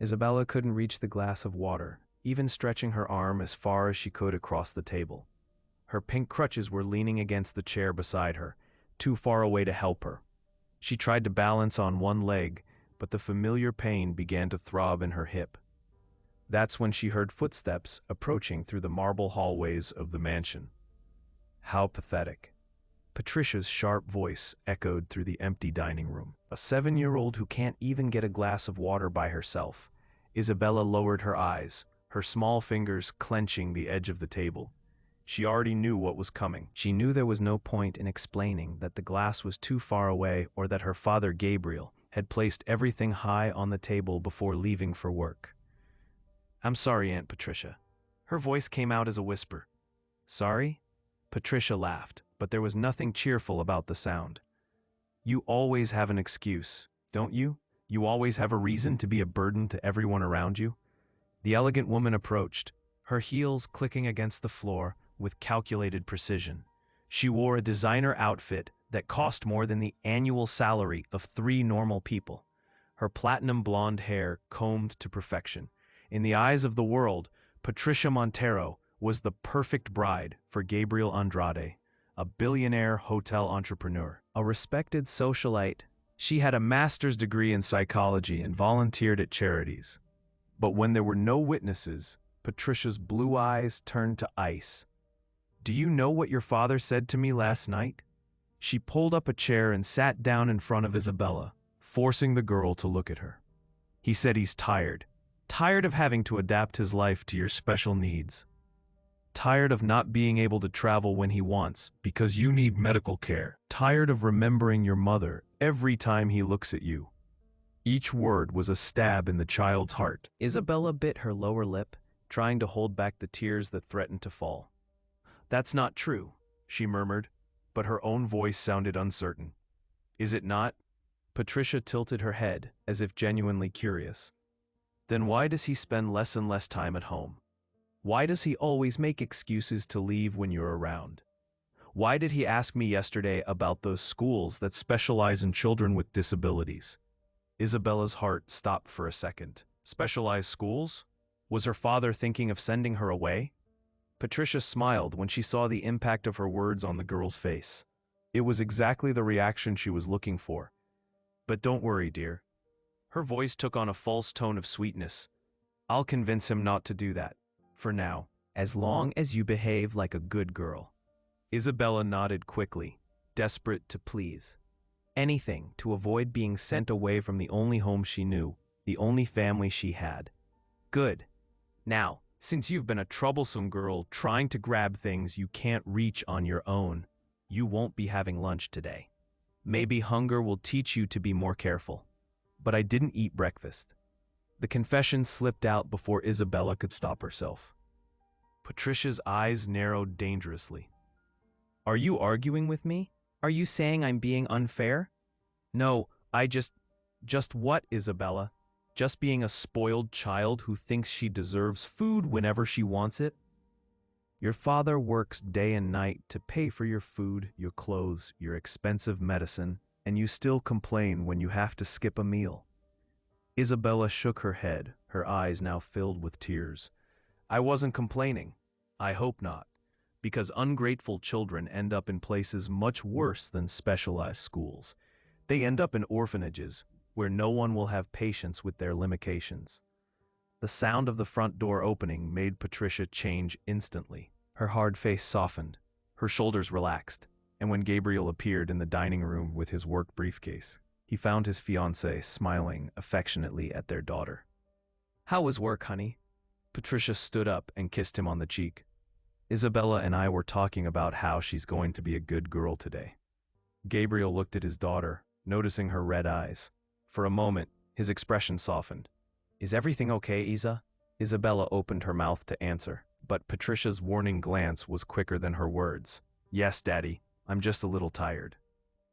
Isabella couldn't reach the glass of water, even stretching her arm as far as she could across the table. Her pink crutches were leaning against the chair beside her, too far away to help her. She tried to balance on one leg, but the familiar pain began to throb in her hip. That's when she heard footsteps approaching through the marble hallways of the mansion. How pathetic. Patricia's sharp voice echoed through the empty dining room. A 7-year-old who can't even get a glass of water by herself. Isabella lowered her eyes, her small fingers clenching the edge of the table. She already knew what was coming. She knew there was no point in explaining that the glass was too far away or that her father Gabriel had placed everything high on the table before leaving for work. "I'm sorry, Aunt Patricia." Her voice came out as a whisper. "Sorry?" Patricia laughed, but there was nothing cheerful about the sound. "You always have an excuse, don't you? You always have a reason to be a burden to everyone around you." The elegant woman approached, her heels clicking against the floor with calculated precision. She wore a designer outfit that cost more than the annual salary of 3 normal people. Her platinum blonde hair combed to perfection. In the eyes of the world, Patricia Montero was the perfect bride for Gabriel Andrade, a billionaire hotel entrepreneur. A respected socialite, she had a master's degree in psychology and volunteered at charities. But when there were no witnesses, Patricia's blue eyes turned to ice. "Do you know what your father said to me last night?" She pulled up a chair and sat down in front of Isabella, forcing the girl to look at her. "He said he's tired. Tired of having to adapt his life to your special needs. Tired of not being able to travel when he wants because you need medical care. Tired of remembering your mother every time he looks at you." Each word was a stab in the child's heart. Isabella bit her lower lip, trying to hold back the tears that threatened to fall. "That's not true," she murmured, but her own voice sounded uncertain. "Is it not?" Patricia tilted her head, as if genuinely curious. "Then why does he spend less and less time at home? Why does he always make excuses to leave when you're around? Why did he ask me yesterday about those schools that specialize in children with disabilities?" Isabella's heart stopped for a second. Specialized schools? Was her father thinking of sending her away? Patricia smiled when she saw the impact of her words on the girl's face. It was exactly the reaction she was looking for. "But don't worry, dear." Her voice took on a false tone of sweetness. "I'll convince him not to do that. For now, as long as you behave like a good girl." Isabella nodded quickly, desperate to please. Anything to avoid being sent away from the only home she knew, the only family she had. "Good. Now, since you've been a troublesome girl trying to grab things you can't reach on your own, you won't be having lunch today. Maybe hunger will teach you to be more careful. But I didn't eat breakfast." The confession slipped out before Isabella could stop herself. Patricia's eyes narrowed dangerously. "Are you arguing with me? Are you saying I'm being unfair?" "No, I just what, Isabella? Just being a spoiled child who thinks she deserves food whenever she wants it? Your father works day and night to pay for your food, your clothes, your expensive medicine, and you still complain when you have to skip a meal." Isabella shook her head, her eyes now filled with tears. "I wasn't complaining. I hope not. Because ungrateful children end up in places much worse than specialized schools. They end up in orphanages, where no one will have patience with their limitations." The sound of the front door opening made Patricia change instantly. Her hard face softened, her shoulders relaxed, and when Gabriel appeared in the dining room with his work briefcase, he found his fiancée smiling affectionately at their daughter. "How was work, honey?" Patricia stood up and kissed him on the cheek. "Isabella and I were talking about how she's going to be a good girl today." Gabriel looked at his daughter, noticing her red eyes. For a moment, his expression softened. "Is everything okay, Isa?" Isabella opened her mouth to answer, but Patricia's warning glance was quicker than her words. "Yes, Daddy, I'm just a little tired."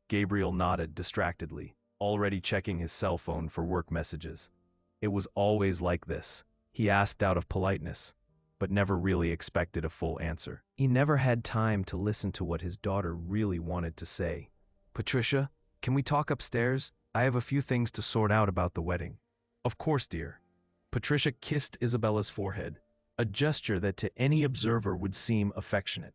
Gabriel nodded distractedly, already checking his cell phone for work messages. It was always like this. He asked out of politeness, but never really expected a full answer. He never had time to listen to what his daughter really wanted to say. "Patricia, can we talk upstairs? I have a few things to sort out about the wedding." "Of course, dear." Patricia kissed Isabella's forehead, a gesture that to any observer would seem affectionate.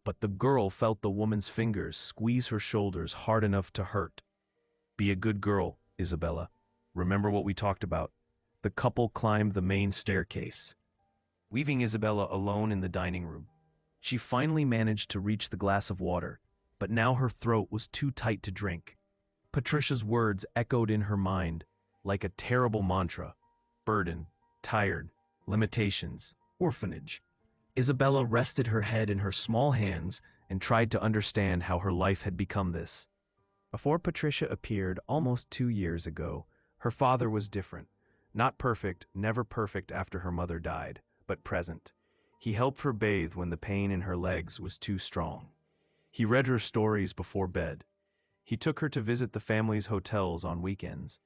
But the girl felt the woman's fingers squeeze her shoulders hard enough to hurt. Be a good girl, Isabella. Remember what we talked about. The couple climbed the main staircase, leaving Isabella alone in the dining room. She finally managed to reach the glass of water, but now her throat was too tight to drink. Patricia's words echoed in her mind like a terrible mantra. Burden, tired, limitations, orphanage. Isabella rested her head in her small hands and tried to understand how her life had become this. Before Patricia appeared almost 2 years ago, her father was different. Not perfect, never perfect after her mother died, but present. He helped her bathe when the pain in her legs was too strong. He read her stories before bed. He took her to visit the family's hotels on weekends.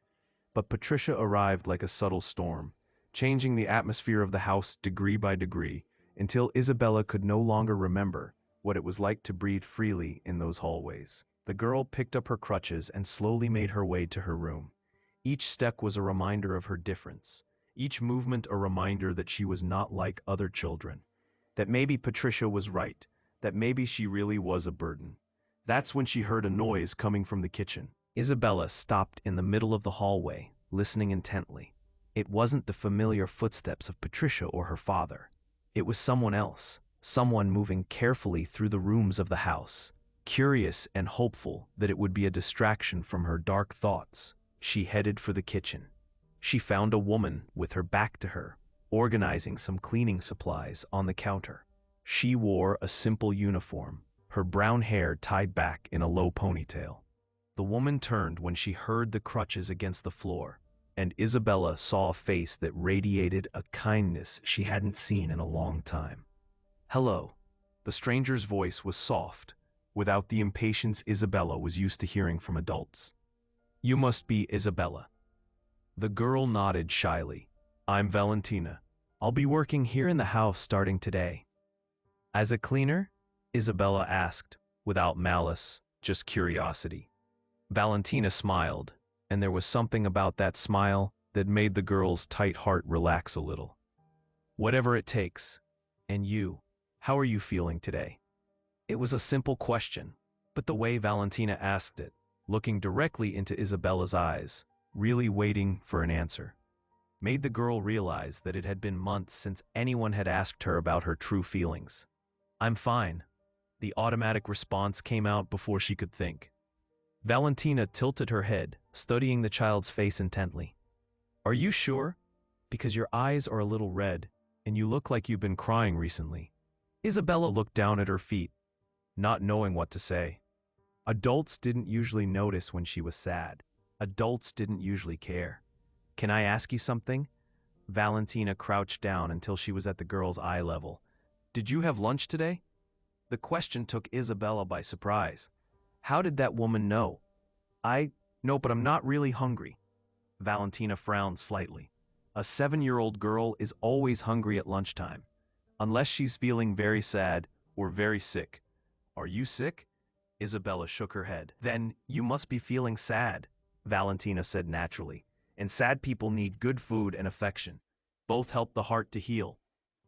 But Patricia arrived like a subtle storm, changing the atmosphere of the house degree by degree, until Isabella could no longer remember what it was like to breathe freely in those hallways. The girl picked up her crutches and slowly made her way to her room. Each step was a reminder of her difference, each movement a reminder that she was not like other children, that maybe Patricia was right, that maybe she really was a burden. That's when she heard a noise coming from the kitchen. Isabella stopped in the middle of the hallway, listening intently. It wasn't the familiar footsteps of Patricia or her father. It was someone else, someone moving carefully through the rooms of the house, curious and hopeful that it would be a distraction from her dark thoughts. She headed for the kitchen. She found a woman with her back to her, organizing some cleaning supplies on the counter. She wore a simple uniform, her brown hair tied back in a low ponytail. The woman turned when she heard the crutches against the floor, and Isabella saw a face that radiated a kindness she hadn't seen in a long time. "Hello." The stranger's voice was soft, without the impatience Isabella was used to hearing from adults. "You must be Isabella." The girl nodded shyly. "I'm Valentina. I'll be working here in the house starting today." "As a cleaner?" Isabella asked, without malice, just curiosity. Valentina smiled, and there was something about that smile that made the girl's tight heart relax a little. "Whatever it takes. And you, how are you feeling today?" It was a simple question, but the way Valentina asked it, looking directly into Isabella's eyes, really waiting for an answer, made the girl realize that it had been months since anyone had asked her about her true feelings. "I'm fine." The automatic response came out before she could think. Valentina tilted her head, studying the child's face intently. "Are you sure? Because your eyes are a little red, and you look like you've been crying recently." Isabella looked down at her feet, not knowing what to say. Adults didn't usually notice when she was sad. Adults didn't usually care. "Can I ask you something?" Valentina crouched down until she was at the girl's eye level. "Did you have lunch today?" The question took Isabella by surprise. How did that woman know? No, but I'm not really hungry." Valentina frowned slightly. A 7-year-old girl is always hungry at lunchtime, unless she's feeling very sad or very sick. "Are you sick?" Isabella shook her head. "Then you must be feeling sad," Valentina said naturally. "And sad people need good food and affection. Both help the heart to heal."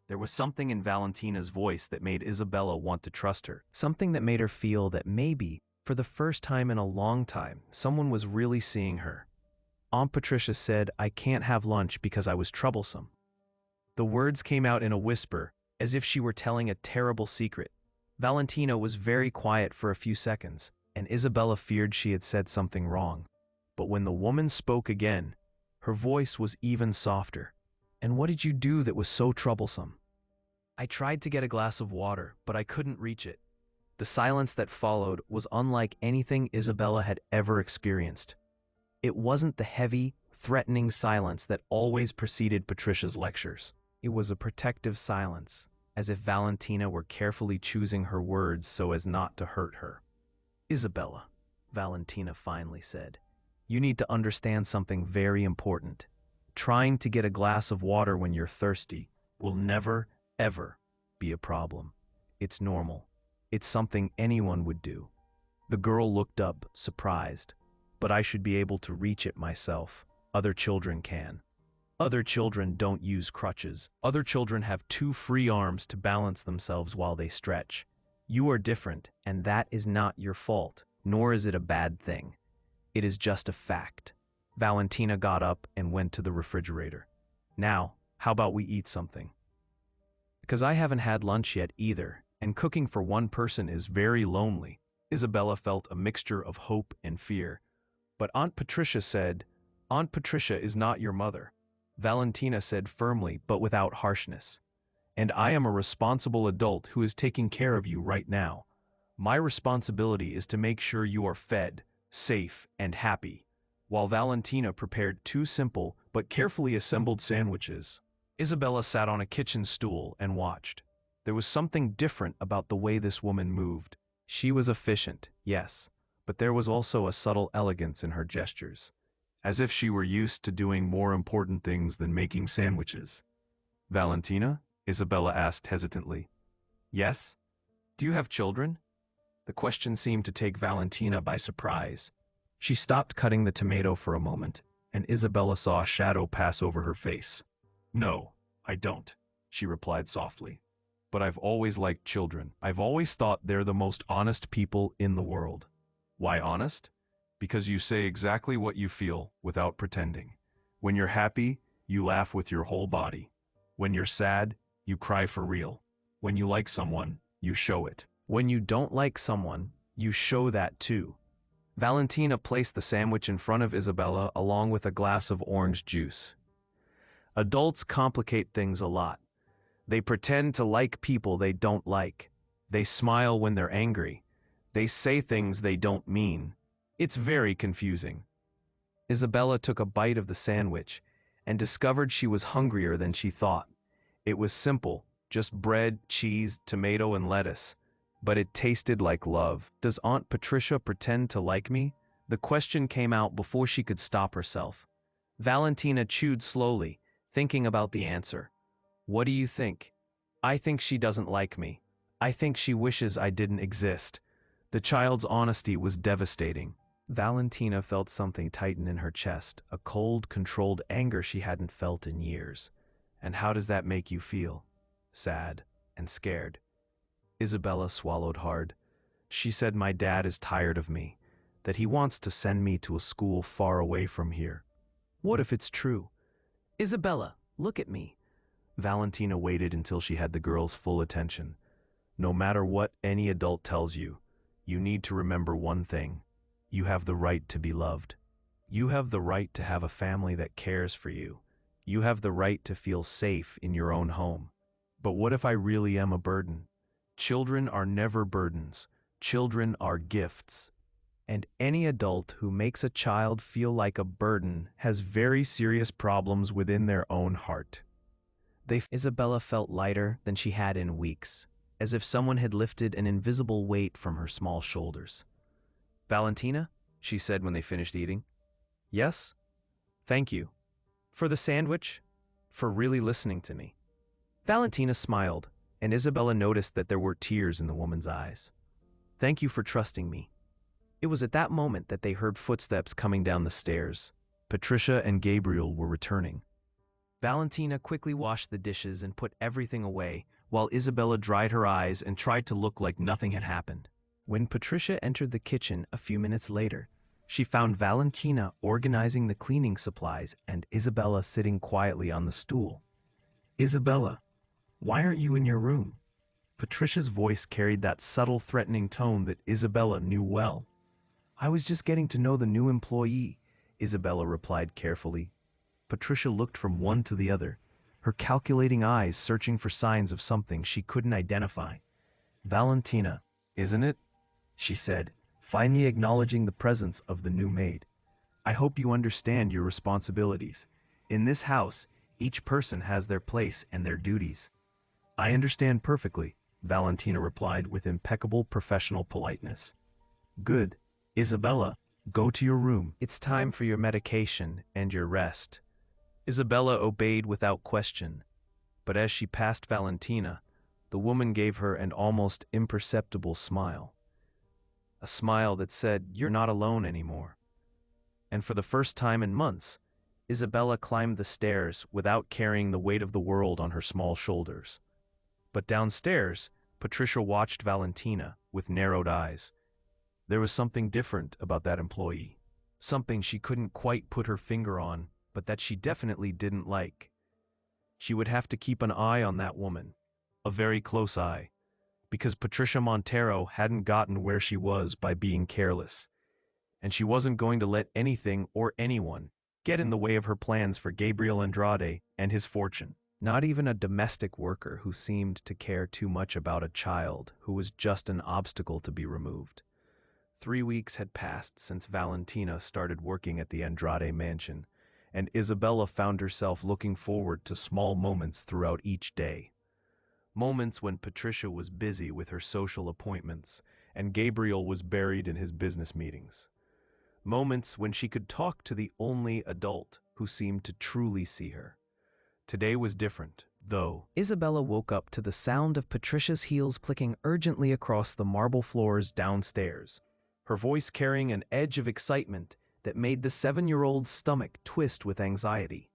There was something in Valentina's voice that made Isabella want to trust her. Something that made her feel that maybe, for the first time in a long time, someone was really seeing her. Aunt Patricia said, "I can't have lunch because I was troublesome." The words came out in a whisper, as if she were telling a terrible secret. Valentina was very quiet for a few seconds, and Isabella feared she had said something wrong. But when the woman spoke again, her voice was even softer. "And what did you do that was so troublesome?" "I tried to get a glass of water, but I couldn't reach it." The silence that followed was unlike anything Isabella had ever experienced. It wasn't the heavy, threatening silence that always preceded Patricia's lectures. It was a protective silence, as if Valentina were carefully choosing her words so as not to hurt her. "Isabella," Valentina finally said, "you need to understand something very important. Trying to get a glass of water when you're thirsty will never, ever be a problem. It's normal. It's something anyone would do." The girl looked up, surprised. "But I should be able to reach it myself. Other children can." Other children don't use crutches. Other children have two free arms to balance themselves while they stretch. You are different, and that is not your fault, nor is it a bad thing. It is just a fact. Valentina got up and went to the refrigerator. Now, how about we eat something? Because I haven't had lunch yet either, and cooking for one person is very lonely. Isabella felt a mixture of hope and fear. But Aunt Patricia said, "Aunt Patricia is not your mother." Valentina said firmly but without harshness. "And I am a responsible adult who is taking care of you right now. My responsibility is to make sure you are fed, safe, and happy." While Valentina prepared two simple but carefully assembled sandwiches, Isabella sat on a kitchen stool and watched. There was something different about the way this woman moved. She was efficient, yes, but there was also a subtle elegance in her gestures, as if she were used to doing more important things than making sandwiches. "Valentina?" Isabella asked hesitantly. "Yes? Do you have children?" The question seemed to take Valentina by surprise. She stopped cutting the tomato for a moment, and Isabella saw a shadow pass over her face. "No, I don't," she replied softly. "But I've always liked children. I've always thought they're the most honest people in the world." "Why honest?" "Because you say exactly what you feel without pretending. When you're happy, you laugh with your whole body. When you're sad, you cry for real. When you like someone, you show it. When you don't like someone, you show that too." Valentina placed the sandwich in front of Isabella along with a glass of orange juice. Adults complicate things a lot. They pretend to like people they don't like. They smile when they're angry. They say things they don't mean. It's very confusing. Isabella took a bite of the sandwich and discovered she was hungrier than she thought. It was simple, just bread, cheese, tomato, and lettuce. But it tasted like love. "Does Aunt Patricia pretend to like me?" The question came out before she could stop herself. Valentina chewed slowly, thinking about the answer. "What do you think?" "I think she doesn't like me. I think she wishes I didn't exist." The child's honesty was devastating. Valentina felt something tighten in her chest, a cold, controlled anger she hadn't felt in years. "And how does that make you feel?" "Sad and scared." Isabella swallowed hard. She said my dad is tired of me, that he wants to send me to a school far away from here. What if it's true? "Isabella, look at me." Valentina waited until she had the girl's full attention. "No matter what any adult tells you, you need to remember one thing. You have the right to be loved. You have the right to have a family that cares for you. You have the right to feel safe in your own home. But what if I really am a burden? Children are never burdens. Children are gifts. And any adult who makes a child feel like a burden has very serious problems within their own heart." Isabella felt lighter than she had in weeks, as if someone had lifted an invisible weight from her small shoulders. "Valentina," she said when they finished eating. "Yes? Thank you. For the sandwich? For really listening to me." Valentina smiled, and Isabella noticed that there were tears in the woman's eyes. "Thank you for trusting me." It was at that moment that they heard footsteps coming down the stairs. Patricia and Gabriel were returning. Valentina quickly washed the dishes and put everything away, while Isabella dried her eyes and tried to look like nothing had happened. When Patricia entered the kitchen a few minutes later, she found Valentina organizing the cleaning supplies and Isabella sitting quietly on the stool. "Isabella, why aren't you in your room?" Patricia's voice carried that subtle, threatening tone that Isabella knew well. "I was just getting to know the new employee," Isabella replied carefully. Patricia looked from one to the other, her calculating eyes searching for signs of something she couldn't identify. "Valentina, isn't it?" she said, finally acknowledging the presence of the new maid. "I hope you understand your responsibilities. In this house, each person has their place and their duties." "I understand perfectly," Valentina replied with impeccable professional politeness. "Good. Isabella, go to your room. It's time for your medication and your rest." Isabella obeyed without question, but as she passed Valentina, the woman gave her an almost imperceptible smile. A smile that said, "You're not alone anymore." And for the first time in months, Isabella climbed the stairs without carrying the weight of the world on her small shoulders. But downstairs, Patricia watched Valentina with narrowed eyes. There was something different about that employee. Something she couldn't quite put her finger on, but that she definitely didn't like. She would have to keep an eye on that woman. A very close eye. Because Patricia Montero hadn't gotten where she was by being careless. And she wasn't going to let anything or anyone get in the way of her plans for Gabriel Andrade and his fortune. Not even a domestic worker who seemed to care too much about a child who was just an obstacle to be removed. 3 weeks had passed since Valentina started working at the Andrade mansion, and Isabella found herself looking forward to small moments throughout each day. Moments when Patricia was busy with her social appointments and Gabriel was buried in his business meetings. Moments when she could talk to the only adult who seemed to truly see her. Today was different, though. Isabella woke up to the sound of Patricia's heels clicking urgently across the marble floors downstairs, her voice carrying an edge of excitement that made the 7-year-old's stomach twist with anxiety.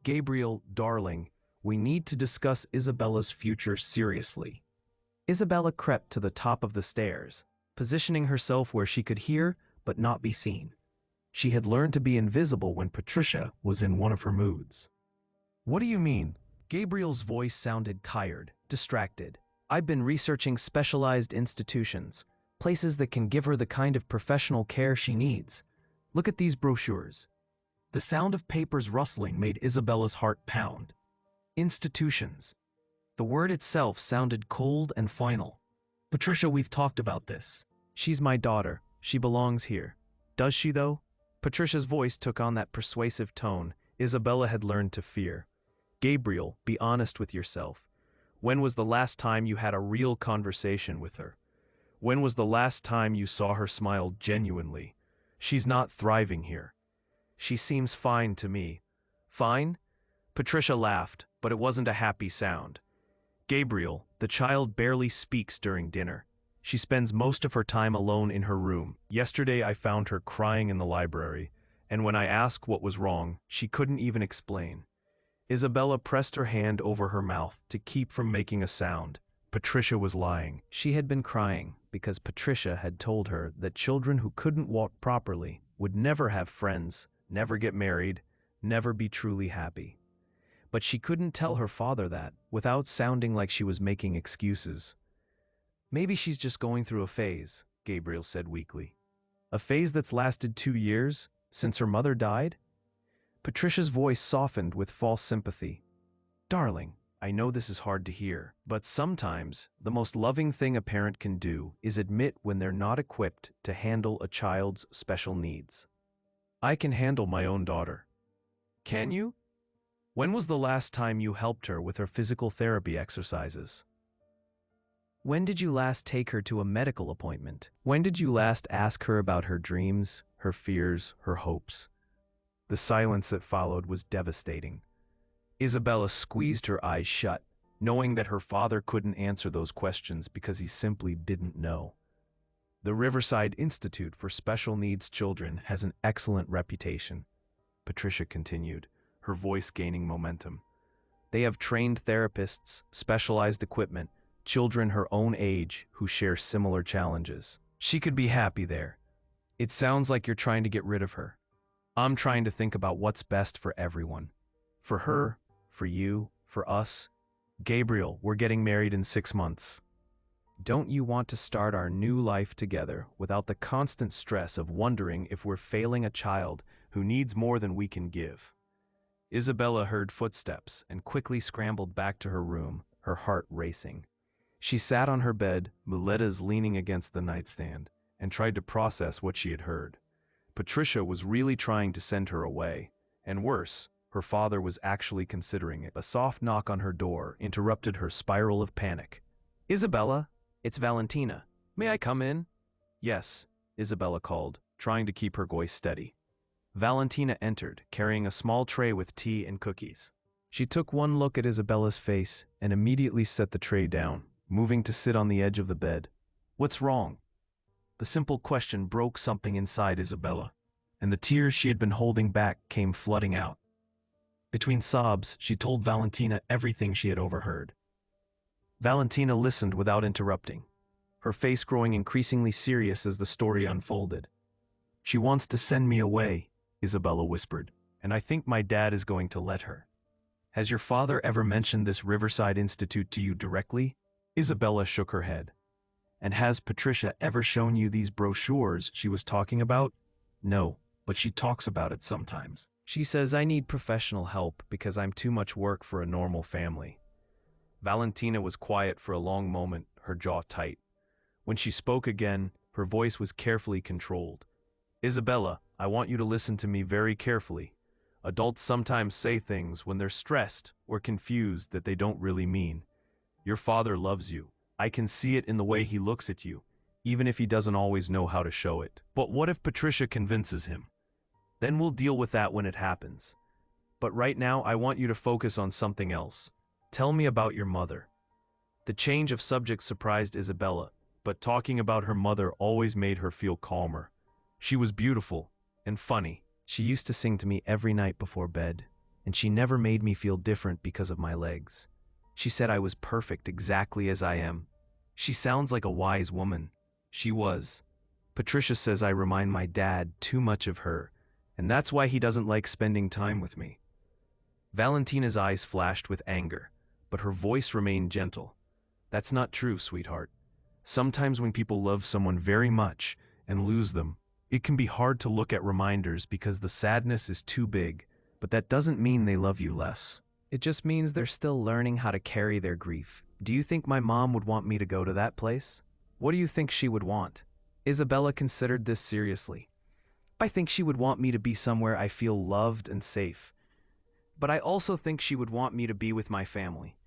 "Gabriel, darling, we need to discuss Isabella's future seriously." Isabella crept to the top of the stairs, positioning herself where she could hear but not be seen. She had learned to be invisible when Patricia was in one of her moods. "What do you mean?" Gabriel's voice sounded tired, distracted. "I've been researching specialized institutions, places that can give her the kind of professional care she needs. Look at these brochures." The sound of papers rustling made Isabella's heart pound. Institutions. The word itself sounded cold and final. "Patricia, we've talked about this. She's my daughter. She belongs here." "Does she, though?" Patricia's voice took on that persuasive tone Isabella had learned to fear. "Gabriel, be honest with yourself. When was the last time you had a real conversation with her? When was the last time you saw her smile genuinely? She's not thriving here." "She seems fine to me." "Fine?" Patricia laughed, but it wasn't a happy sound. "Gabriel, the child barely speaks during dinner. She spends most of her time alone in her room. Yesterday I found her crying in the library, and when I asked what was wrong, she couldn't even explain." Isabella pressed her hand over her mouth to keep from making a sound. Patricia was lying. She had been crying because Patricia had told her that children who couldn't walk properly would never have friends, never get married, never be truly happy. But she couldn't tell her father that without sounding like she was making excuses. "Maybe she's just going through a phase," Gabriel said weakly. "A phase that's lasted 2 years, since her mother died?" Patricia's voice softened with false sympathy. "Darling, I know this is hard to hear, but sometimes the most loving thing a parent can do is admit when they're not equipped to handle a child's special needs. I can handle my own daughter." "Can you? When was the last time you helped her with her physical therapy exercises? When did you last take her to a medical appointment? When did you last ask her about her dreams, her fears, her hopes?" The silence that followed was devastating. Isabella squeezed her eyes shut, knowing that her father couldn't answer those questions because he simply didn't know. "The Riverside Institute for Special Needs Children has an excellent reputation," Patricia continued, her voice gaining momentum. "They have trained therapists, specialized equipment, children her own age who share similar challenges. She could be happy there. It sounds like you're trying to get rid of her. I'm trying to think about what's best for everyone. For her, for you, for us. Gabriel, we're getting married in 6 months. Don't you want to start our new life together without the constant stress of wondering if we're failing a child who needs more than we can give?" Isabella heard footsteps and quickly scrambled back to her room, her heart racing. She sat on her bed, muletas leaning against the nightstand, and tried to process what she had heard. Patricia was really trying to send her away, and worse, her father was actually considering it. A soft knock on her door interrupted her spiral of panic. "Isabella, it's Valentina. May I come in?" "Yes," Isabella called, trying to keep her voice steady. Valentina entered, carrying a small tray with tea and cookies. She took one look at Isabella's face and immediately set the tray down, moving to sit on the edge of the bed. "What's wrong?" The simple question broke something inside Isabella, and the tears she had been holding back came flooding out. Between sobs, she told Valentina everything she had overheard. Valentina listened without interrupting, her face growing increasingly serious as the story unfolded. "She wants to send me away," Isabella whispered, "and I think my dad is going to let her." "Has your father ever mentioned this Riverside Institute to you directly?" Isabella shook her head. "And has Patricia ever shown you these brochures she was talking about?" "No, but she talks about it sometimes. She says I need professional help because I'm too much work for a normal family." Valentina was quiet for a long moment, her jaw tight. When she spoke again, her voice was carefully controlled. "Isabella, I want you to listen to me very carefully. Adults sometimes say things when they're stressed or confused that they don't really mean. Your father loves you. I can see it in the way he looks at you, even if he doesn't always know how to show it. But what if Patricia convinces him? Then we'll deal with that when it happens. But right now, I want you to focus on something else. Tell me about your mother." The change of subject surprised Isabella, but talking about her mother always made her feel calmer. She was beautiful and funny. She used to sing to me every night before bed, and she never made me feel different because of my legs. She said I was perfect exactly as I am. She sounds like a wise woman. She was. Patricia says I remind my dad too much of her, and that's why he doesn't like spending time with me. Valentina's eyes flashed with anger, but her voice remained gentle. "That's not true, sweetheart. Sometimes when people love someone very much and lose them, it can be hard to look at reminders because the sadness is too big, but that doesn't mean they love you less. It just means they're still learning how to carry their grief. Do you think my mom would want me to go to that place? What do you think she would want?" Isabella considered this seriously. "I think she would want me to be somewhere I feel loved and safe. But I also think she would want me to be with my family.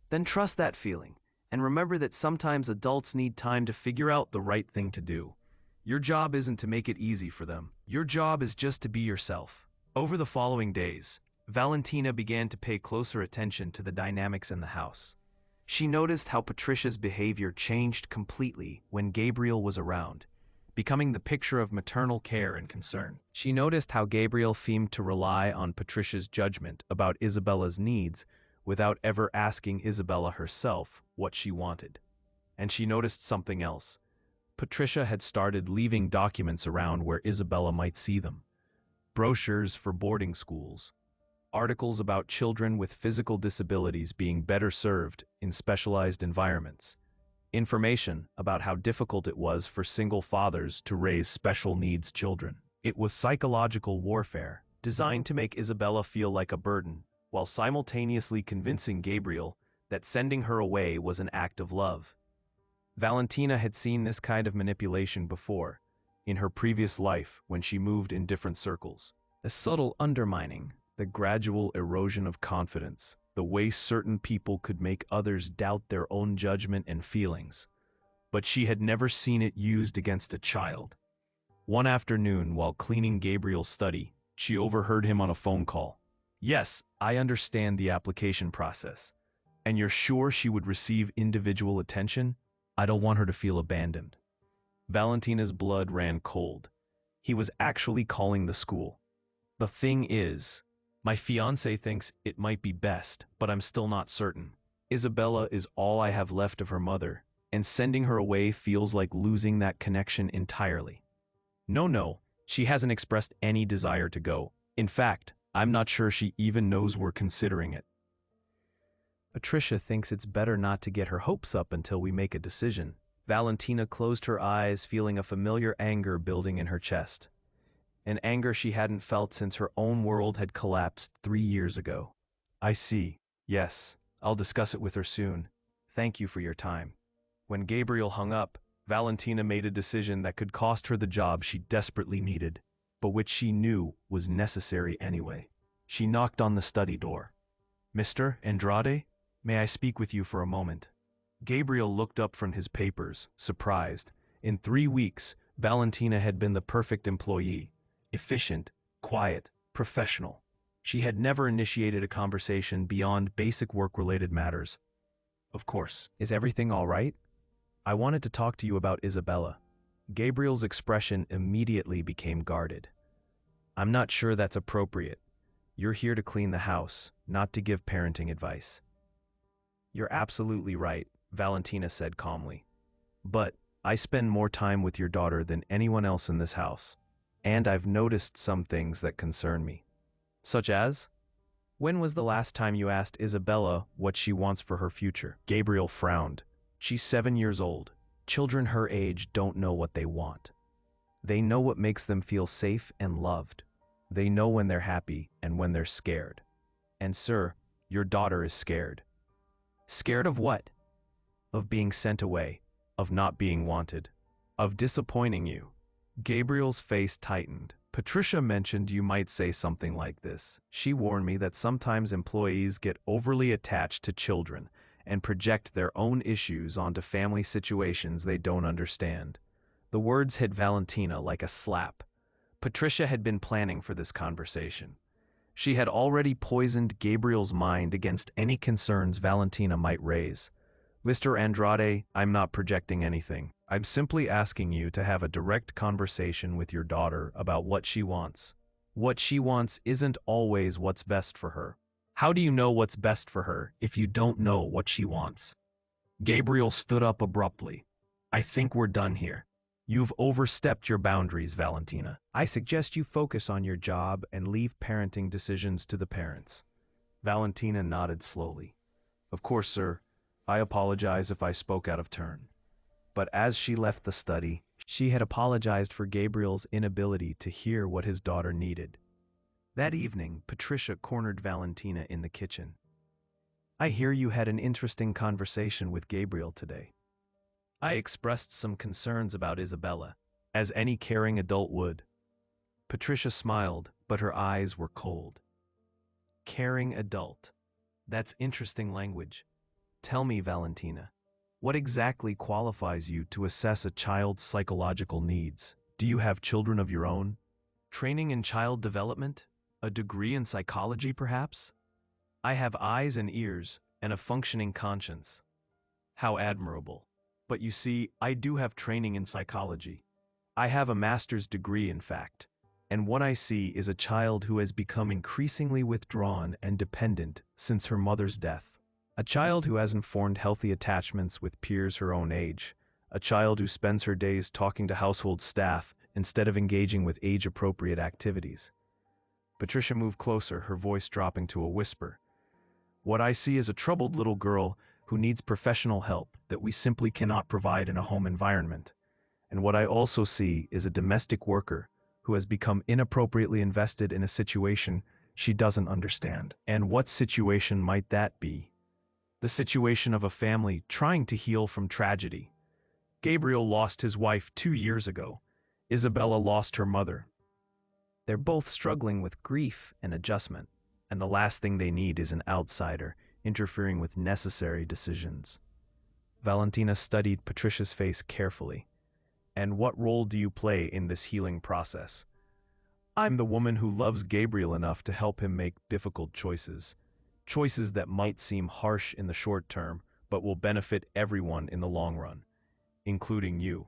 Then trust that feeling, and remember that sometimes adults need time to figure out the right thing to do. Your job isn't to make it easy for them. Your job is just to be yourself." Over the following days, Valentina began to pay closer attention to the dynamics in the house. She noticed how Patricia's behavior changed completely when Gabriel was around, becoming the picture of maternal care and concern. She noticed how Gabriel seemed to rely on Patricia's judgment about Isabella's needs without ever asking Isabella herself what she wanted. And she noticed something else. Patricia had started leaving documents around where Isabella might see them. Brochures for boarding schools, articles about children with physical disabilities being better served in specialized environments, information about how difficult it was for single fathers to raise special needs children. It was psychological warfare, designed to make Isabella feel like a burden, while simultaneously convincing Gabriel that sending her away was an act of love. Valentina had seen this kind of manipulation before, in her previous life when she moved in different circles. The subtle undermining, the gradual erosion of confidence, the way certain people could make others doubt their own judgment and feelings. But she had never seen it used against a child. One afternoon, while cleaning Gabriel's study, she overheard him on a phone call. "Yes, I understand the application process. And you're sure she would receive individual attention? I don't want her to feel abandoned." Valentina's blood ran cold. He was actually calling the school. "The thing is, my fiancé thinks it might be best, but I'm still not certain. Isabella is all I have left of her mother, and sending her away feels like losing that connection entirely." No, she hasn't expressed any desire to go. In fact, I'm not sure she even knows we're considering it. Patricia thinks it's better not to get her hopes up until we make a decision. Valentina closed her eyes, feeling a familiar anger building in her chest. An anger she hadn't felt since her own world had collapsed 3 years ago. "I see. Yes, I'll discuss it with her soon. Thank you for your time." When Gabriel hung up, Valentina made a decision that could cost her the job she desperately needed, but which she knew was necessary anyway. She knocked on the study door. "Mr. Andrade, may I speak with you for a moment?" Gabriel looked up from his papers, surprised. In 3 weeks, Valentina had been the perfect employee. Efficient, quiet, professional. She had never initiated a conversation beyond basic work-related matters. "Of course. Is everything all right? I wanted to talk to you about Isabella." Gabriel's expression immediately became guarded. "I'm not sure that's appropriate. You're here to clean the house, not to give parenting advice. You're absolutely right, Valentina said calmly. But I spend more time with your daughter than anyone else in this house, and I've noticed some things that concern me. Such as? When was the last time you asked Isabella what she wants for her future? Gabriel frowned. She's 7 years old. Children her age don't know what they want. They know what makes them feel safe and loved. They know when they're happy and when they're scared. And sir, your daughter is scared. Scared of what? Of being sent away, of not being wanted, of disappointing you. Gabriel's face tightened. Patricia mentioned you might say something like this. She warned me that sometimes employees get overly attached to children and project their own issues onto family situations they don't understand. The words hit Valentina like a slap. Patricia had been planning for this conversation. She had already poisoned Gabriel's mind against any concerns Valentina might raise. Mr. Andrade, I'm not projecting anything. I'm simply asking you to have a direct conversation with your daughter about what she wants. What she wants isn't always what's best for her. How do you know what's best for her if you don't know what she wants? Gabriel stood up abruptly. I think we're done here. You've overstepped your boundaries, Valentina. I suggest you focus on your job and leave parenting decisions to the parents. Valentina nodded slowly. Of course, sir. I apologize if I spoke out of turn. But as she left the study, she had apologized for Gabriel's inability to hear what his daughter needed. That evening, Patricia cornered Valentina in the kitchen. I hear you had an interesting conversation with Gabriel today. I expressed some concerns about Isabella, as any caring adult would. Patricia smiled, but her eyes were cold. Caring adult. That's interesting language. Tell me, Valentina, what exactly qualifies you to assess a child's psychological needs? Do you have children of your own? Training in child development? A degree in psychology, perhaps? I have eyes and ears and a functioning conscience. How admirable. But you see, I do have training in psychology. I have a master's degree, in fact. And what I see is a child who has become increasingly withdrawn and dependent since her mother's death. A child who hasn't formed healthy attachments with peers her own age. A child who spends her days talking to household staff instead of engaging with age-appropriate activities. Patricia moved closer, her voice dropping to a whisper. What I see is a troubled little girl who needs professional help that we simply cannot provide in a home environment. And what I also see is a domestic worker who has become inappropriately invested in a situation she doesn't understand. And what situation might that be? The situation of a family trying to heal from tragedy. Gabriel lost his wife 2 years ago. Isabella lost her mother. They're both struggling with grief and adjustment, and the last thing they need is an outsider interfering with necessary decisions. Valentina studied Patricia's face carefully. And what role do you play in this healing process? I'm the woman who loves Gabriel enough to help him make difficult choices. Choices that might seem harsh in the short term, but will benefit everyone in the long run, including you.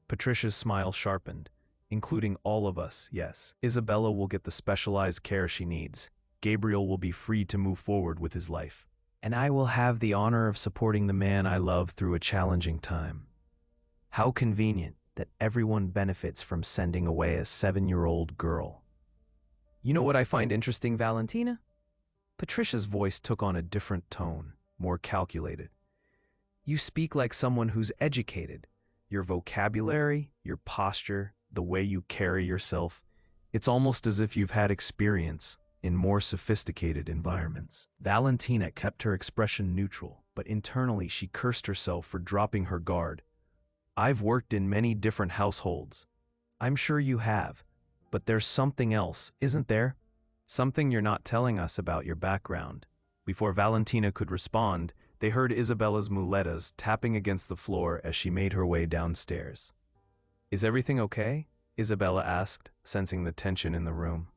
Patricia's smile sharpened. Including all of us, yes. Isabella will get the specialized care she needs. Gabriel will be free to move forward with his life. And I will have the honor of supporting the man I love through a challenging time. How convenient that everyone benefits from sending away a 7-year-old girl. You know what I find interesting, Valentina? Patricia's voice took on a different tone, more calculated. You speak like someone who's educated. Your vocabulary, your posture, the way you carry yourself, it's almost as if you've had experience in more sophisticated environments. Valentina kept her expression neutral, but internally she cursed herself for dropping her guard. I've worked in many different households. I'm sure you have, but there's something else, isn't there? Something you're not telling us about your background. Before Valentina could respond, they heard Isabella's muletas tapping against the floor as she made her way downstairs. Is everything okay? Isabella asked, sensing the tension in the room.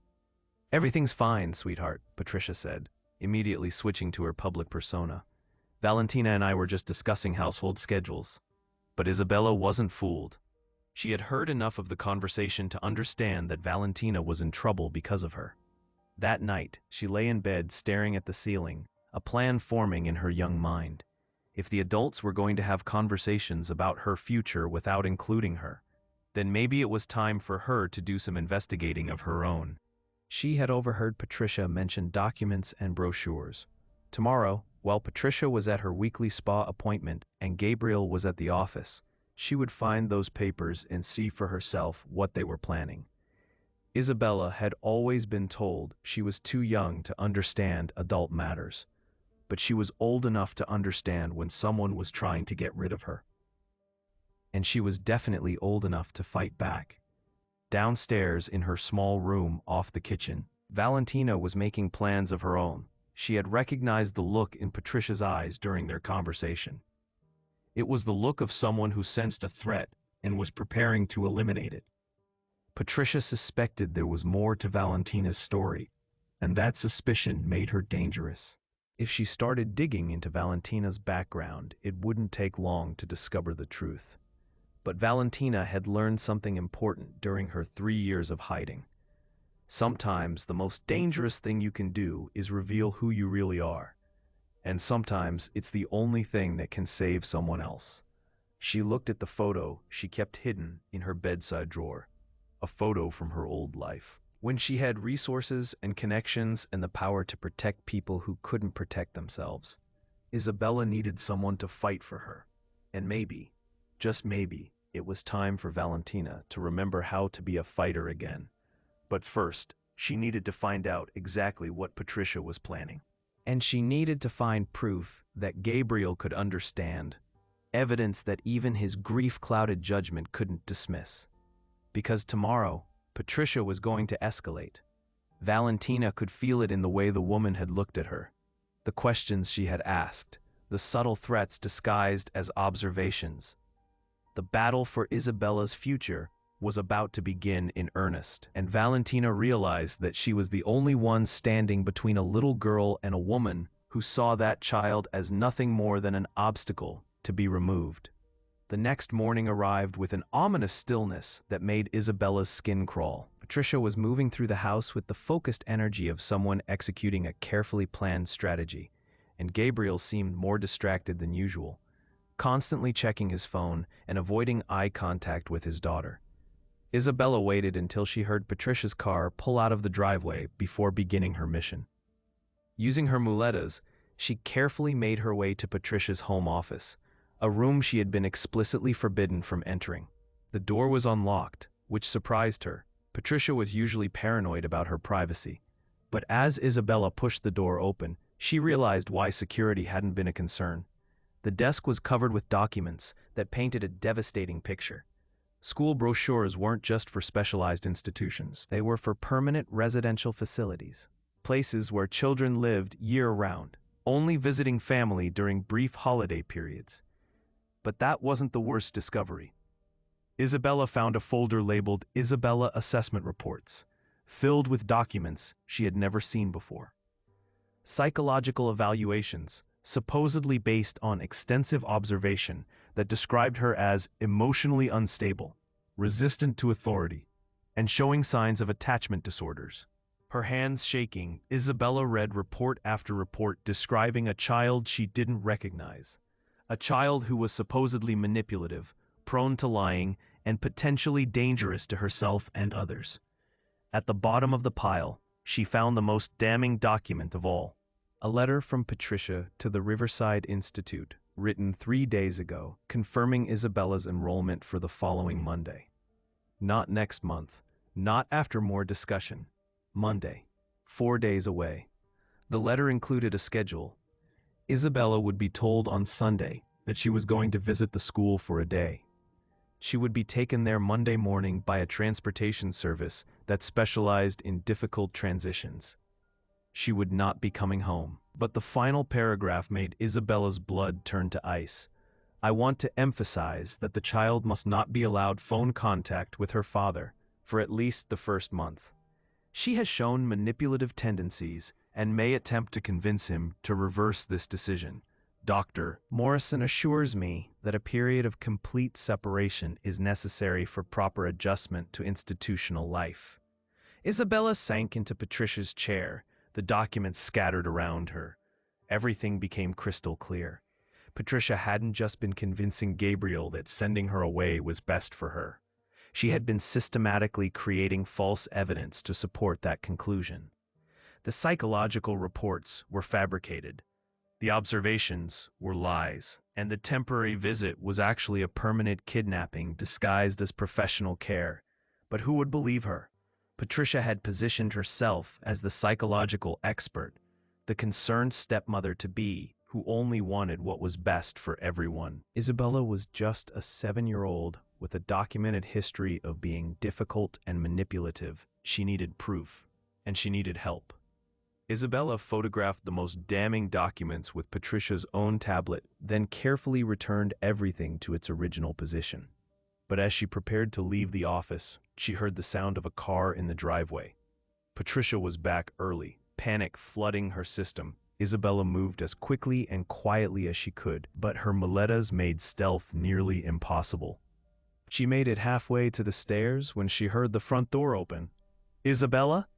Everything's fine, sweetheart, Patricia said, immediately switching to her public persona. Valentina and I were just discussing household schedules. But Isabella wasn't fooled. She had heard enough of the conversation to understand that Valentina was in trouble because of her. That night, she lay in bed staring at the ceiling, a plan forming in her young mind. If the adults were going to have conversations about her future without including her, then maybe it was time for her to do some investigating of her own. She had overheard Patricia mention documents and brochures. Tomorrow, while Patricia was at her weekly spa appointment and Gabriel was at the office, she would find those papers and see for herself what they were planning. Isabella had always been told she was too young to understand adult matters, but she was old enough to understand when someone was trying to get rid of her. And she was definitely old enough to fight back. Downstairs in her small room off the kitchen, Valentina was making plans of her own. She had recognized the look in Patricia's eyes during their conversation. It was the look of someone who sensed a threat and was preparing to eliminate it. Patricia suspected there was more to Valentina's story, and that suspicion made her dangerous. If she started digging into Valentina's background, it wouldn't take long to discover the truth. But Valentina had learned something important during her 3 years of hiding. Sometimes the most dangerous thing you can do is reveal who you really are. And sometimes it's the only thing that can save someone else. She looked at the photo she kept hidden in her bedside drawer. A photo from her old life, when she had resources and connections and the power to protect people who couldn't protect themselves. Isabella needed someone to fight for her. And maybe, just maybe, it was time for Valentina to remember how to be a fighter again. But first, she needed to find out exactly what Patricia was planning. And she needed to find proof that Gabriel could understand, evidence that even his grief-clouded judgment couldn't dismiss. Because tomorrow, Patricia was going to escalate. Valentina could feel it in the way the woman had looked at her, the questions she had asked, the subtle threats disguised as observations. The battle for Isabella's future was about to begin in earnest, and Valentina realized that she was the only one standing between a little girl and a woman who saw that child as nothing more than an obstacle to be removed. The next morning arrived with an ominous stillness that made Isabella's skin crawl. Patricia was moving through the house with the focused energy of someone executing a carefully planned strategy, and Gabriel seemed more distracted than usual, constantly checking his phone and avoiding eye contact with his daughter. Isabella waited until she heard Patricia's car pull out of the driveway before beginning her mission. Using her muletas, she carefully made her way to Patricia's home office, a room she had been explicitly forbidden from entering. The door was unlocked, which surprised her. Patricia was usually paranoid about her privacy, but as Isabella pushed the door open, she realized why security hadn't been a concern. The desk was covered with documents that painted a devastating picture. School brochures weren't just for specialized institutions. They were for permanent residential facilities, places where children lived year-round, only visiting family during brief holiday periods. But that wasn't the worst discovery. Isabella found a folder labeled Isabella Assessment Reports, filled with documents she had never seen before. Psychological evaluations, supposedly based on extensive observation, that described her as emotionally unstable, resistant to authority, and showing signs of attachment disorders. Her hands shaking, Isabella read report after report describing a child she didn't recognize. A child who was supposedly manipulative, prone to lying, and potentially dangerous to herself and others. At the bottom of the pile, she found the most damning document of all. A letter from Patricia to the Riverside Institute, written 3 days ago, confirming Isabella's enrollment for the following Monday. Not next month, not after more discussion. Monday, 4 days away. The letter included a schedule. Isabella would be told on Sunday that she was going to visit the school for a day. She would be taken there Monday morning by a transportation service that specialized in difficult transitions. She would not be coming home. But the final paragraph made Isabella's blood turn to ice. I want to emphasize that the child must not be allowed phone contact with her father for at least the first month. She has shown manipulative tendencies and may attempt to convince him to reverse this decision. Dr. Morrison assures me that a period of complete separation is necessary for proper adjustment to institutional life. Isabella sank into Patricia's chair, the documents scattered around her. Everything became crystal clear. Patricia hadn't just been convincing Gabriel that sending her away was best for her. She had been systematically creating false evidence to support that conclusion. The psychological reports were fabricated. The observations were lies, and the temporary visit was actually a permanent kidnapping disguised as professional care. But who would believe her? Patricia had positioned herself as the psychological expert, the concerned stepmother-to-be who only wanted what was best for everyone. Isabella was just a 7-year-old with a documented history of being difficult and manipulative. She needed proof, and she needed help. Isabella photographed the most damning documents with Patricia's own tablet, then carefully returned everything to its original position. But as she prepared to leave the office, she heard the sound of a car in the driveway. Patricia was back early, panic flooding her system. Isabella moved as quickly and quietly as she could, but her muletas made stealth nearly impossible. She made it halfway to the stairs when she heard the front door open. "Isabella?"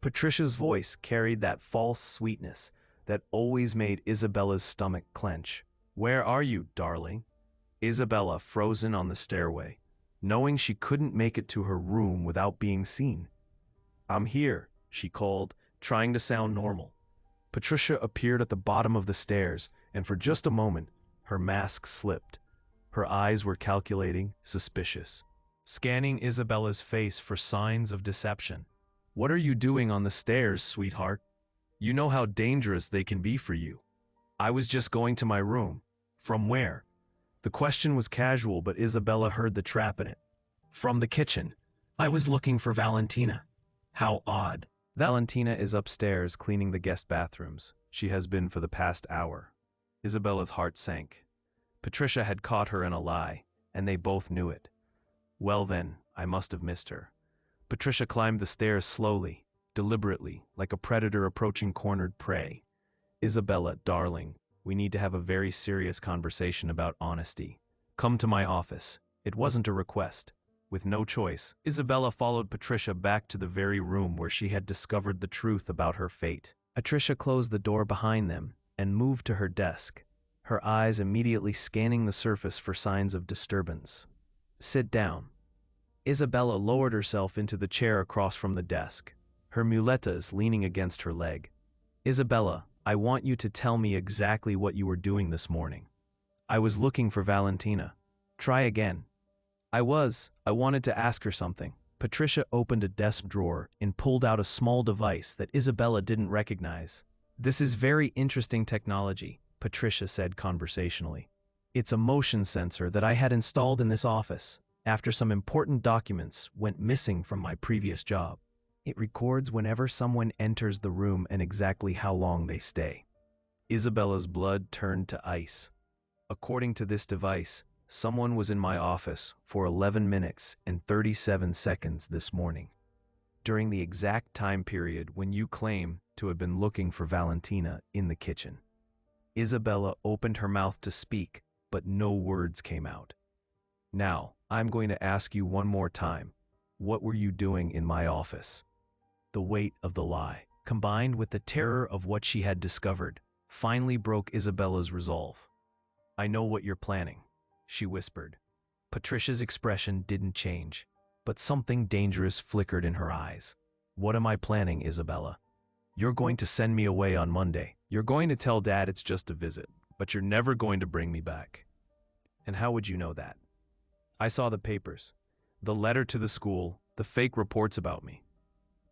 Patricia's voice carried that false sweetness that always made Isabella's stomach clench. "Where are you, darling?" Isabella frozen on the stairway, knowing she couldn't make it to her room without being seen. "I'm here," she called, trying to sound normal. Patricia appeared at the bottom of the stairs, and for just a moment, her mask slipped. Her eyes were calculating, suspicious, scanning Isabella's face for signs of deception. "What are you doing on the stairs, sweetheart? You know how dangerous they can be for you." "I was just going to my room." "From where?" The question was casual, but Isabella heard the trap in it. "From the kitchen. I was looking for Valentina." "How odd." "Valentina is upstairs cleaning the guest bathrooms. She has been for the past hour." Isabella's heart sank. Patricia had caught her in a lie, and they both knew it. "Well then, I must have missed her." Patricia climbed the stairs slowly, deliberately, like a predator approaching cornered prey. "Isabella, darling, we need to have a very serious conversation about honesty. Come to my office." It wasn't a request. With no choice, Isabella followed Patricia back to the very room where she had discovered the truth about her fate. Patricia closed the door behind them and moved to her desk, her eyes immediately scanning the surface for signs of disturbance. "Sit down." Isabella lowered herself into the chair across from the desk, her muletas leaning against her leg. "Isabella, I want you to tell me exactly what you were doing this morning." "I was looking for Valentina." "Try again." I wanted to ask her something." Patricia opened a desk drawer and pulled out a small device that Isabella didn't recognize. "This is very interesting technology," Patricia said conversationally. "It's a motion sensor that I had installed in this office after some important documents went missing from my previous job. It records whenever someone enters the room and exactly how long they stay." Isabella's blood turned to ice. "According to this device, someone was in my office for 11 minutes and 37 seconds this morning, during the exact time period when you claim to have been looking for Valentina in the kitchen." Isabella opened her mouth to speak, but no words came out. "Now, I'm going to ask you one more time. What were you doing in my office?" The weight of the lie, combined with the terror of what she had discovered, finally broke Isabella's resolve. "I know what you're planning," she whispered. Patricia's expression didn't change, but something dangerous flickered in her eyes. "What am I planning, Isabella?" "You're going to send me away on Monday. You're going to tell Dad it's just a visit, but you're never going to bring me back." "And how would you know that?" "I saw the papers. The letter to the school, the fake reports about me."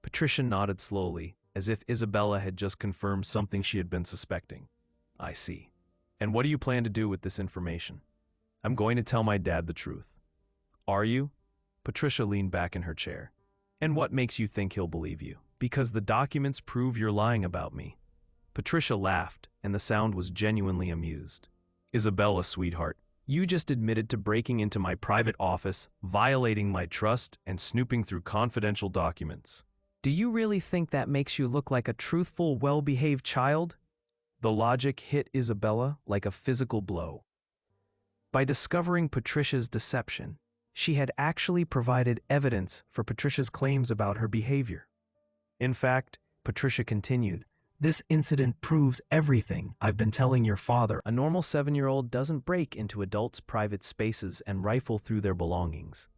Patricia nodded slowly, as if Isabella had just confirmed something she had been suspecting. "I see. And what do you plan to do with this information?" "I'm going to tell my dad the truth." "Are you?" Patricia leaned back in her chair. "And what makes you think he'll believe you?" "Because the documents prove you're lying about me." Patricia laughed, and the sound was genuinely amused. "Isabella, sweetheart, you just admitted to breaking into my private office, violating my trust, and snooping through confidential documents. Do you really think that makes you look like a truthful, well-behaved child?" The logic hit Isabella like a physical blow. By discovering Patricia's deception, she had actually provided evidence for Patricia's claims about her behavior. In fact, Patricia continued, this incident proves everything I've been telling your father. A normal 7-year-old doesn't break into adults' private spaces and rifle through their belongings.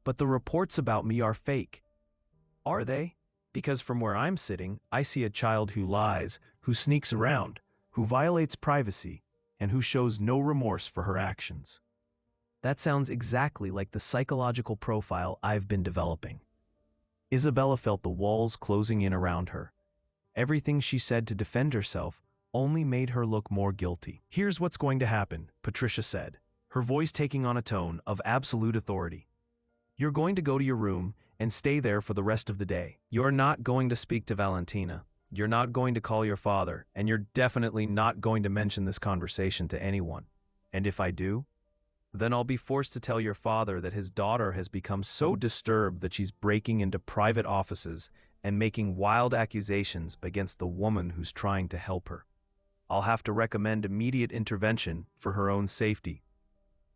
But the reports about me are fake. Are they? Because from where I'm sitting, I see a child who lies, who sneaks around, who violates privacy, and who shows no remorse for her actions. That sounds exactly like the psychological profile I've been developing. Isabella felt the walls closing in around her. Everything she said to defend herself only made her look more guilty. Here's what's going to happen, Patricia said, her voice taking on a tone of absolute authority. You're going to go to your room and stay there for the rest of the day. You're not going to speak to Valentina. You're not going to call your father, and you're definitely not going to mention this conversation to anyone. And if I do, then I'll be forced to tell your father that his daughter has become so disturbed that she's breaking into private offices and making wild accusations against the woman who's trying to help her. I'll have to recommend immediate intervention for her own safety.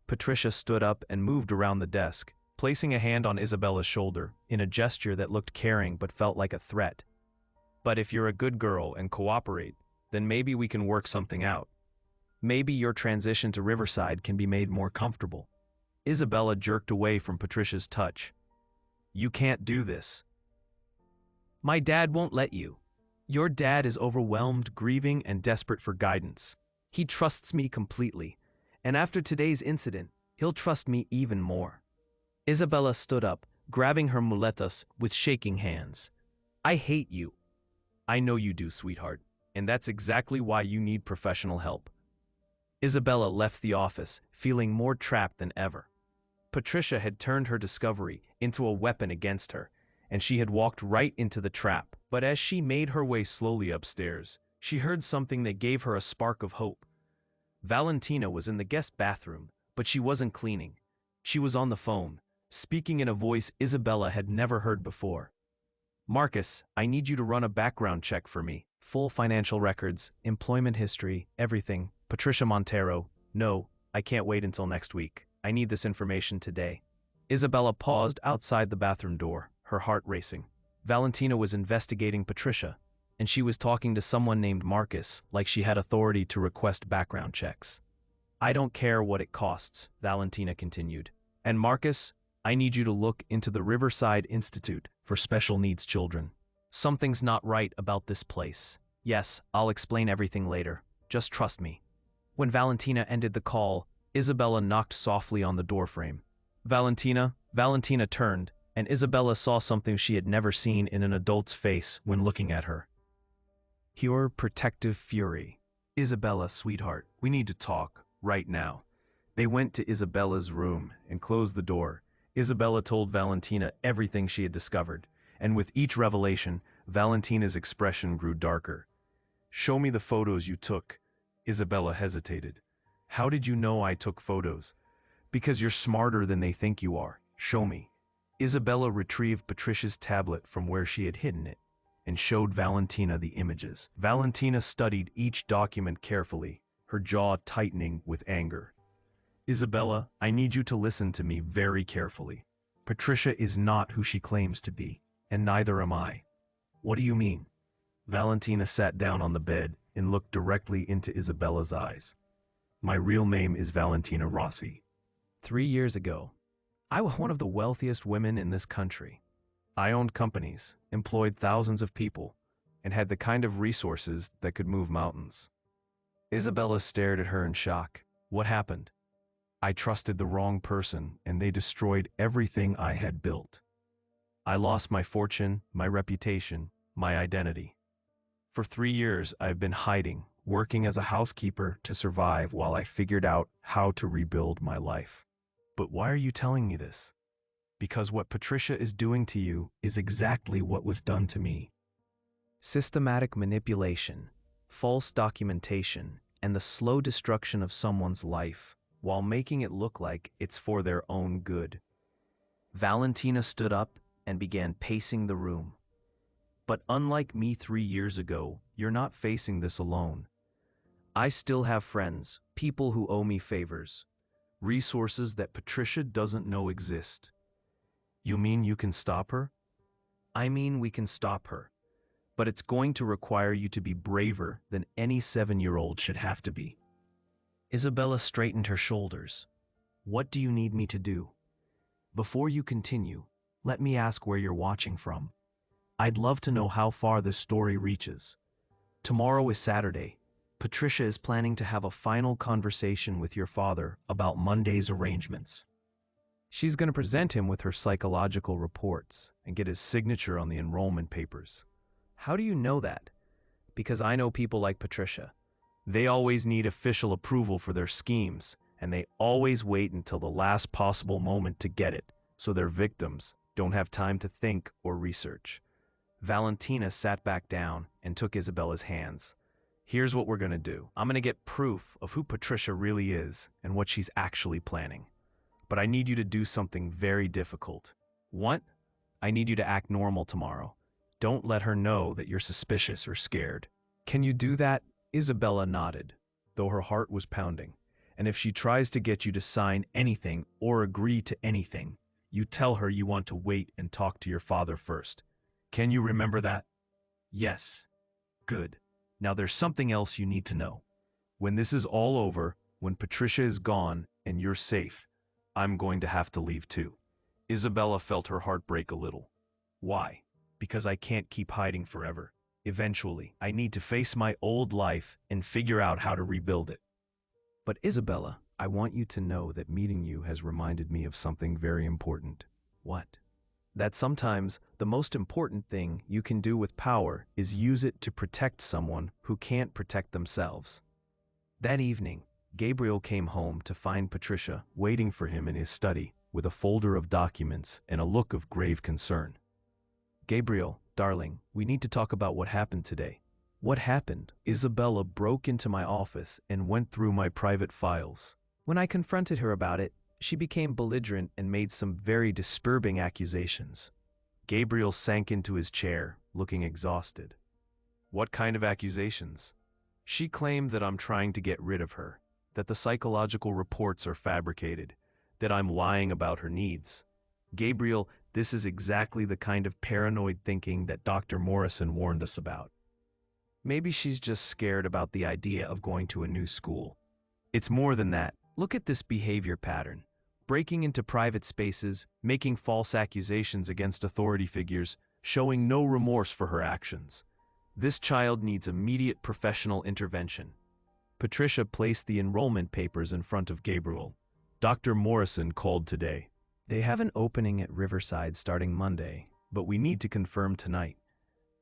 Patricia stood up and moved around the desk, placing a hand on Isabella's shoulder in a gesture that looked caring but felt like a threat. But if you're a good girl and cooperate, then maybe we can work something out. Maybe your transition to Riverside can be made more comfortable. Isabella jerked away from Patricia's touch. You can't do this. My dad won't let you. Your dad is overwhelmed, grieving, and desperate for guidance. He trusts me completely, and after today's incident, he'll trust me even more. Isabella stood up, grabbing her muletas with shaking hands. I hate you. I know you do, sweetheart, and that's exactly why you need professional help. Isabella left the office, feeling more trapped than ever. Patricia had turned her discovery into a weapon against her, and she had walked right into the trap. But as she made her way slowly upstairs, she heard something that gave her a spark of hope. Valentina was in the guest bathroom, but she wasn't cleaning. She was on the phone, speaking in a voice Isabella had never heard before. Marcus, I need you to run a background check for me. Full financial records, employment history, everything. Patricia Montero, no, I can't wait until next week. I need this information today. Isabella paused outside the bathroom door, her heart racing. Valentina was investigating Patricia, and she was talking to someone named Marcus like she had authority to request background checks. I don't care what it costs, Valentina continued. And Marcus, I need you to look into the Riverside Institute for Special Needs Children. Something's not right about this place. Yes, I'll explain everything later. Just trust me. When Valentina ended the call, Isabella knocked softly on the doorframe. Valentina turned, and Isabella saw something she had never seen in an adult's face when looking at her. Pure protective fury. Isabella, sweetheart, we need to talk, right now. They went to Isabella's room and closed the door. Isabella told Valentina everything she had discovered, and with each revelation, Valentina's expression grew darker. Show me the photos you took. Isabella hesitated. How did you know I took photos? Because you're smarter than they think you are. Show me. Isabella retrieved Patricia's tablet from where she had hidden it and showed Valentina the images. Valentina studied each document carefully, her jaw tightening with anger. Isabella, I need you to listen to me very carefully. Patricia is not who she claims to be, and neither am I. What do you mean? Valentina sat down on the bed and looked directly into Isabella's eyes. My real name is Valentina Rossi. 3 years ago, I was one of the wealthiest women in this country. I owned companies, employed thousands of people, and had the kind of resources that could move mountains. Isabella stared at her in shock. What happened? I trusted the wrong person, and they destroyed everything I had built. I lost my fortune, my reputation, my identity. For 3 years, I've been hiding, working as a housekeeper to survive while I figured out how to rebuild my life. But why are you telling me this? Because what Patricia is doing to you is exactly what was done to me. Systematic manipulation, false documentation, and the slow destruction of someone's life, while making it look like it's for their own good. Valentina stood up and began pacing the room. But unlike me 3 years ago, you're not facing this alone. I still have friends, people who owe me favors, resources that Patricia doesn't know exist. You mean you can stop her? I mean we can stop her. but it's going to require you to be braver than any 7-year-old should have to be. Isabella straightened her shoulders. What do you need me to do? Before you continue, let me ask where you're watching from. I'd love to know how far this story reaches. Tomorrow is Saturday. Patricia is planning to have a final conversation with your father about Monday's arrangements. She's going to present him with her psychological reports and get his signature on the enrollment papers. How do you know that? Because I know people like Patricia. They always need official approval for their schemes, and they always wait until the last possible moment to get it, so their victims don't have time to think or research. Valentina sat back down and took Isabella's hands. Here's what we're going to do. I'm going to get proof of who Patricia really is and what she's actually planning. But I need you to do something very difficult. What? I need you to act normal tomorrow. Don't let her know that you're suspicious or scared. Can you do that? Isabella nodded, though her heart was pounding. And if she tries to get you to sign anything or agree to anything, you tell her you want to wait and talk to your father first. Can you remember that? Yes. Good. Now there's something else you need to know. When this is all over, when Patricia is gone and you're safe, I'm going to have to leave too. Isabella felt her heart break a little. Why? Because I can't keep hiding forever. Eventually, I need to face my old life and figure out how to rebuild it. But Isabella, I want you to know that meeting you has reminded me of something very important. What? That sometimes the most important thing you can do with power is use it to protect someone who can't protect themselves. That evening, Gabriel came home to find Patricia waiting for him in his study with a folder of documents and a look of grave concern. Gabriel, darling, we need to talk about what happened today. What happened? Isabella broke into my office and went through my private files. When I confronted her about it, she became belligerent and made some very disturbing accusations. Gabriel sank into his chair, looking exhausted. What kind of accusations? She claimed that I'm trying to get rid of her, that the psychological reports are fabricated, that I'm lying about her needs. Gabriel, this is exactly the kind of paranoid thinking that Dr. Morrison warned us about. Maybe she's just scared about the idea of going to a new school. It's more than that. Look at this behavior pattern. Breaking into private spaces, making false accusations against authority figures, showing no remorse for her actions. This child needs immediate professional intervention. Patricia placed the enrollment papers in front of Gabriel. Dr. Morrison called today. They have an opening at Riverside starting Monday, but we need to confirm tonight.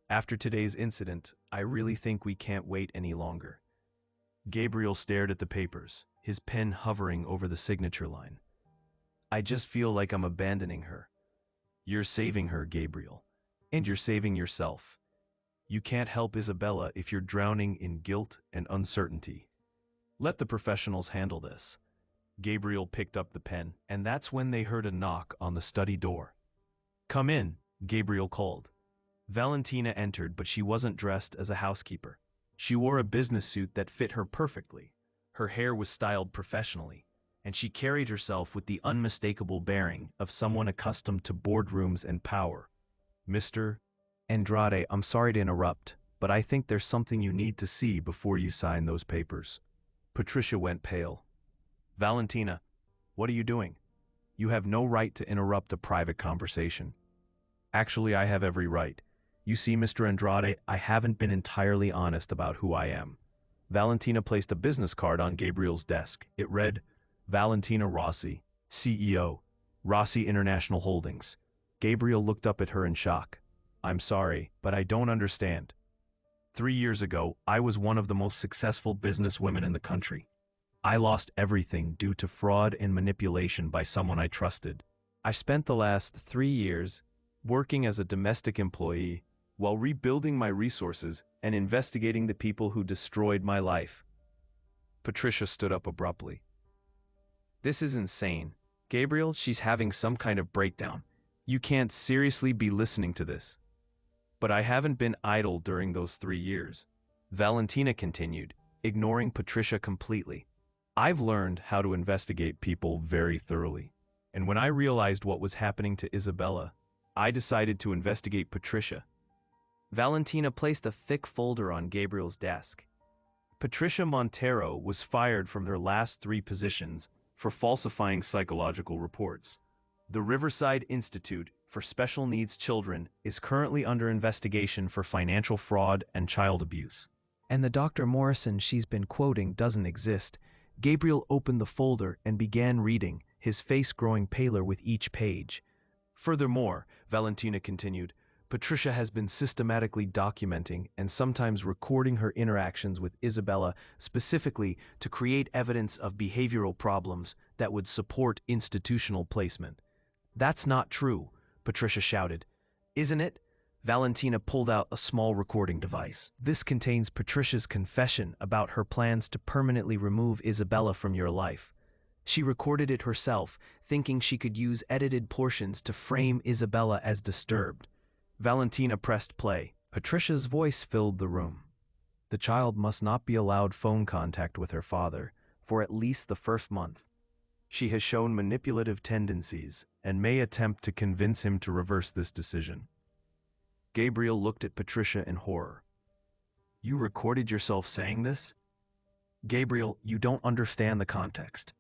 After today's incident, I really think we can't wait any longer. Gabriel stared at the papers, his pen hovering over the signature line. I just feel like I'm abandoning her. You're saving her, Gabriel. And you're saving yourself. You can't help Isabella if you're drowning in guilt and uncertainty. Let the professionals handle this. Gabriel picked up the pen, and that's when they heard a knock on the study door. Come in, Gabriel called. Valentina entered, but she wasn't dressed as a housekeeper. She wore a business suit that fit her perfectly. Her hair was styled professionally, and she carried herself with the unmistakable bearing of someone accustomed to boardrooms and power. Mr. Andrade, I'm sorry to interrupt, but I think there's something you need to see before you sign those papers. Patricia went pale. Valentina, what are you doing? You have no right to interrupt a private conversation. Actually, I have every right. You see, Mr. Andrade, I haven't been entirely honest about who I am. Valentina placed a business card on Gabriel's desk. It read, Valentina Rossi, CEO, Rossi International Holdings. Gabriel looked up at her in shock. I'm sorry, but I don't understand. 3 years ago, I was one of the most successful businesswomen in the country. I lost everything due to fraud and manipulation by someone I trusted. I spent the last 3 years working as a domestic employee while rebuilding my resources and investigating the people who destroyed my life. Patricia stood up abruptly. This is insane. Gabriel, she's having some kind of breakdown. You can't seriously be listening to this. But I haven't been idle during those 3 years. Valentina continued, ignoring Patricia completely. I've learned how to investigate people very thoroughly. And when I realized what was happening to Isabella, I decided to investigate Patricia. Valentina placed a thick folder on Gabriel's desk. Patricia Montero was fired from their last 3 positions for falsifying psychological reports. The Riverside Institute for Special Needs Children is currently under investigation for financial fraud and child abuse. And the Dr. Morrison she's been quoting doesn't exist. Gabriel opened the folder and began reading, his face growing paler with each page. Furthermore, Valentina continued, Patricia has been systematically documenting and sometimes recording her interactions with Isabella specifically to create evidence of behavioral problems that would support institutional placement. That's not true, Patricia shouted. Isn't it? Valentina pulled out a small recording device. This contains Patricia's confession about her plans to permanently remove Isabella from your life. She recorded it herself, thinking she could use edited portions to frame Isabella as disturbed. Valentina pressed play. Patricia's voice filled the room. The child must not be allowed phone contact with her father for at least the first month. She has shown manipulative tendencies and may attempt to convince him to reverse this decision. Gabriel looked at Patricia in horror. You recorded yourself saying this? Gabriel, you don't understand the context.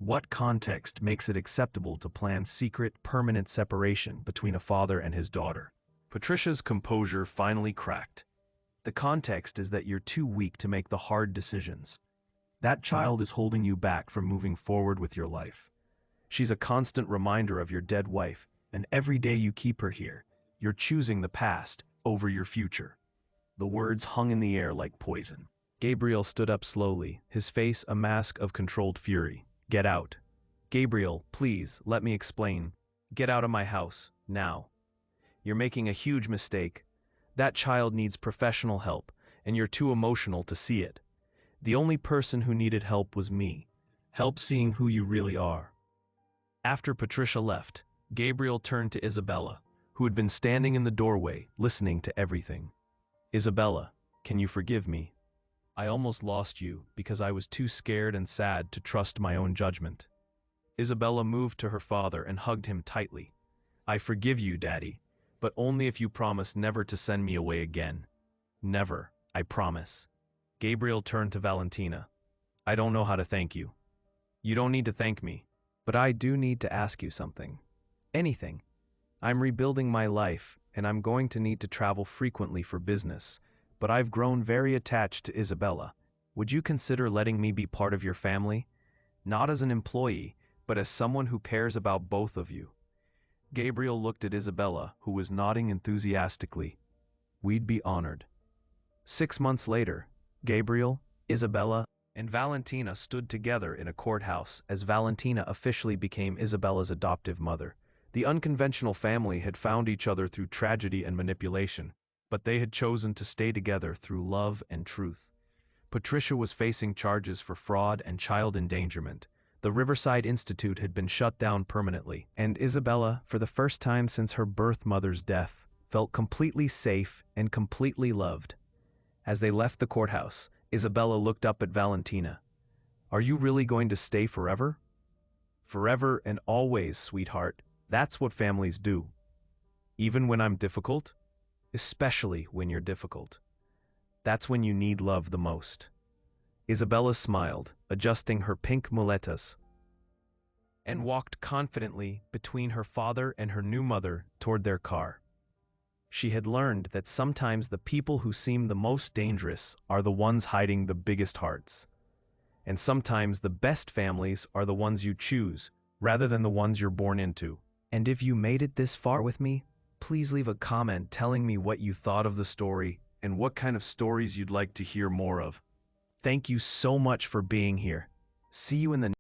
What context makes it acceptable to plan secret, permanent separation between a father and his daughter? Patricia's composure finally cracked. The context is that you're too weak to make the hard decisions. That child is holding you back from moving forward with your life. She's a constant reminder of your dead wife, and every day you keep her here, you're choosing the past over your future. The words hung in the air like poison. Gabriel stood up slowly, his face a mask of controlled fury. Get out. Gabriel, please, let me explain. Get out of my house, now. You're making a huge mistake. That child needs professional help, and you're too emotional to see it. The only person who needed help was me. Help seeing who you really are. After Patricia left, Gabriel turned to Isabella, who had been standing in the doorway, listening to everything. Isabella, can you forgive me? I almost lost you because I was too scared and sad to trust my own judgment. Isabella moved to her father and hugged him tightly. I forgive you, Daddy, but only if you promise never to send me away again. Never, I promise. Gabriel turned to Valentina. I don't know how to thank you. You don't need to thank me, but I do need to ask you something. Anything. I'm rebuilding my life, and I'm going to need to travel frequently for business, but I've grown very attached to Isabella. Would you consider letting me be part of your family? Not as an employee, but as someone who cares about both of you. Gabriel looked at Isabella, who was nodding enthusiastically. We'd be honored. 6 months later, Gabriel, Isabella, and Valentina stood together in a courthouse as Valentina officially became Isabella's adoptive mother. The unconventional family had found each other through tragedy and manipulation, but they had chosen to stay together through love and truth. Patricia was facing charges for fraud and child endangerment. The Riverside Institute had been shut down permanently, and Isabella, for the first time since her birth mother's death, felt completely safe and completely loved. As they left the courthouse, Isabella looked up at Valentina. Are you really going to stay forever? Forever and always, sweetheart. That's what families do. Even when I'm difficult? Especially when you're difficult. That's when you need love the most. Isabella smiled, adjusting her pink muletas, and walked confidently between her father and her new mother toward their car. She had learned that sometimes the people who seem the most dangerous are the ones hiding the biggest hearts. And sometimes the best families are the ones you choose, rather than the ones you're born into. And if you made it this far with me, please leave a comment telling me what you thought of the story and what kind of stories you'd like to hear more of. Thank you so much for being here. See you in the